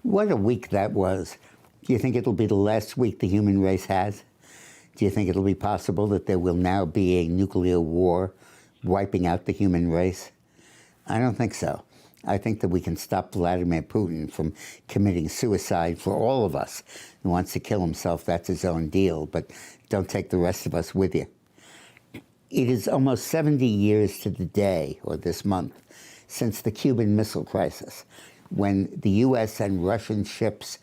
What a week that was. Do you think it'll be the last week the human race has? Do you think it'll be possible that there will now be a nuclear war wiping out the human race? I don't think so. I think that we can stop Vladimir Putin from committing suicide. For all of us who wants to kill himself, that's his own deal, but don't take the rest of us with you. It is almost 70 years to the day, or this month, since the Cuban Missile Crisis, when the U.S. and Russian ships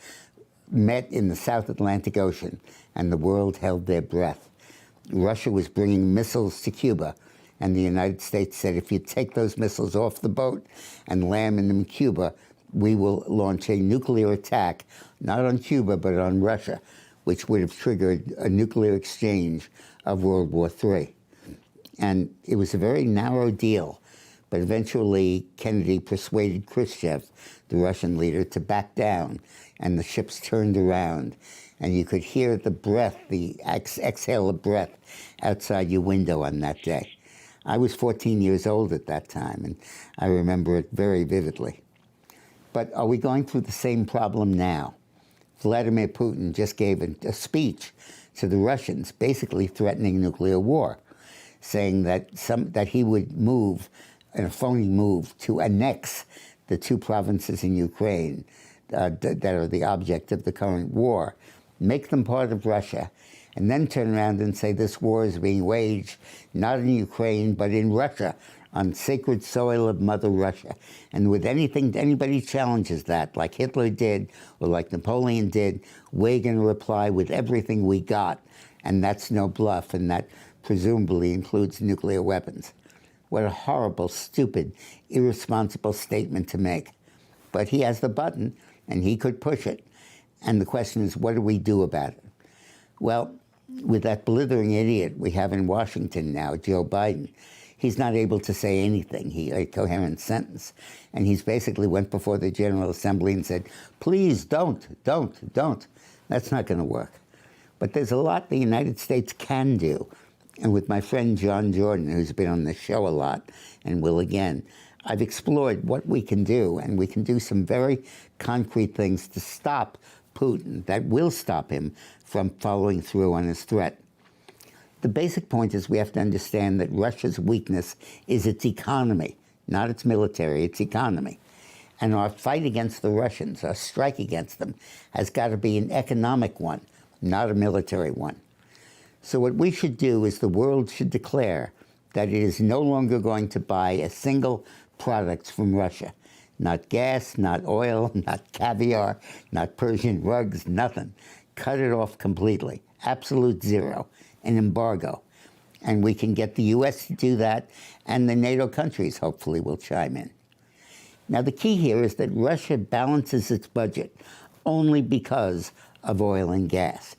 met in the South Atlantic Ocean and the world held their breath. Russia was bringing missiles to Cuba, and the United States said, if you take those missiles off the boat and land them in Cuba, we will launch a nuclear attack, not on Cuba, but on Russia, which would have triggered a nuclear exchange of World War III. And it was a very narrow deal. But eventually, Kennedy persuaded Khrushchev, the Russian leader, to back down, and the ships turned around. And you could hear the breath, the exhale of breath outside your window on that day. I was 14 years old at that time, and I remember it very vividly. But are we going through the same problem now? Vladimir Putin just gave a speech to the Russians, basically threatening nuclear war, saying that he would move, in a phony move, to annex the two provinces in Ukraine that are the object of the current war, make them part of Russia, and then turn around and say this war is being waged not in Ukraine, but in Russia, on sacred soil of Mother Russia. And with anybody challenges that, like Hitler did or like Napoleon did, we're going to reply with everything we got. And that's no bluff, and that presumably includes nuclear weapons. What a horrible, stupid, irresponsible statement to make. But he has the button, and he could push it. And the question is, what do we do about it? Well, with that blithering idiot we have in Washington now, Joe Biden, he's not able to say anything, a coherent sentence. And he's basically went before the General Assembly and said, please don't. That's not going to work. But there's a lot the United States can do. And with my friend John Jordan, who's been on the show a lot and will again, I've explored what we can do, and we can do some very concrete things to stop Putin that will stop him from following through on his threat. The basic point is we have to understand that Russia's weakness is its economy, not its military, its economy. And our fight against the Russians, our strike against them, has got to be an economic one, not a military one. So what we should do is the world should declare that it is no longer going to buy a single product from Russia. Not gas, not oil, not caviar, not Persian rugs, nothing. Cut it off completely. Absolute zero. An embargo. And we can get the U.S. to do that, and the NATO countries hopefully will chime in. Now, the key here is that Russia balances its budget only because of oil and gas.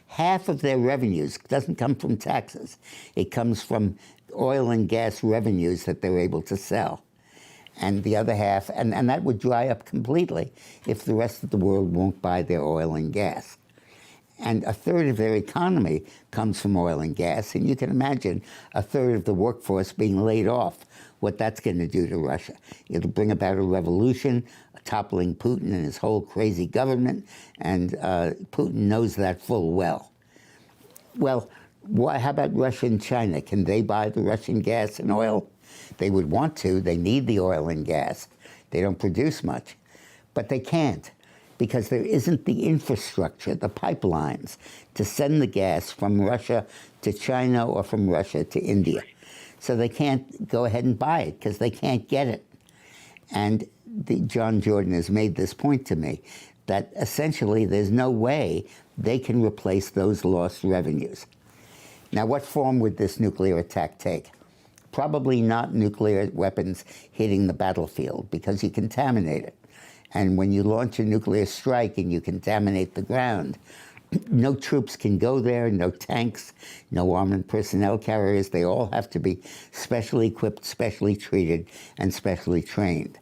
Half of their revenues doesn't come from taxes. It comes from oil and gas revenues that they're able to sell. And the other half, and that would dry up completely if the rest of the world won't buy their oil and gas. And a third of their economy comes from oil and gas, and you can imagine a third of the workforce being laid off, what that's going to do to Russia. It'll bring about a revolution, toppling Putin and his whole crazy government, and Putin knows that full well. Well, how about Russia and China? Can they buy the Russian gas and oil? They would want to. They need the oil and gas. They don't produce much. But they can't, because there isn't the infrastructure, the pipelines, to send the gas from Russia to China or from Russia to India. So they can't go ahead and buy it because they can't get it. And John Jordan has made this point to me, that essentially there's no way they can replace those lost revenues. Now, what form would this nuclear attack take? Probably not nuclear weapons hitting the battlefield, because you contaminate it. And when you launch a nuclear strike and you contaminate the ground, no troops can go there, no tanks, no armored personnel carriers. They all have to be specially equipped, specially treated, and specially trained.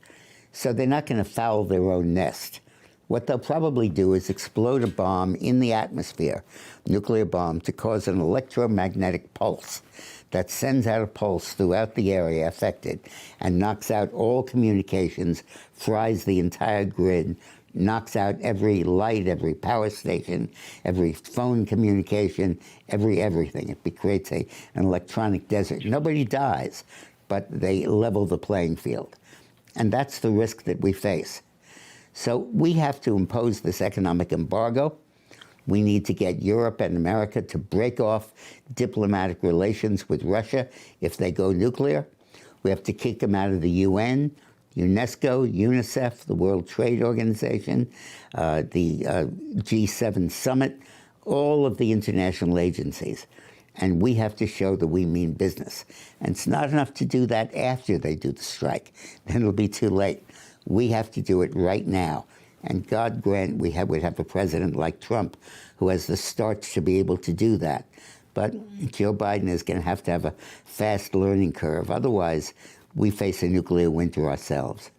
So they're not going to foul their own nest. What they'll probably do is explode a bomb in the atmosphere, nuclear bomb, to cause an electromagnetic pulse that sends out a pulse throughout the area affected and knocks out all communications, fries the entire grid, knocks out every light, every power station, every phone communication, everything. It creates an electronic desert. Nobody dies, but they level the playing field. And that's the risk that we face. So we have to impose this economic embargo. We need to get Europe and America to break off diplomatic relations with Russia if they go nuclear. We have to kick them out of the UN, UNESCO, UNICEF, the World Trade Organization, the G7 Summit, all of the international agencies. And we have to show that we mean business. And it's not enough to do that after they do the strike. Then it'll be too late. We have to do it right now. And God grant would have a president like Trump who has the starts to be able to do that. But Joe Biden is going to have a fast learning curve. Otherwise, we face a nuclear winter ourselves.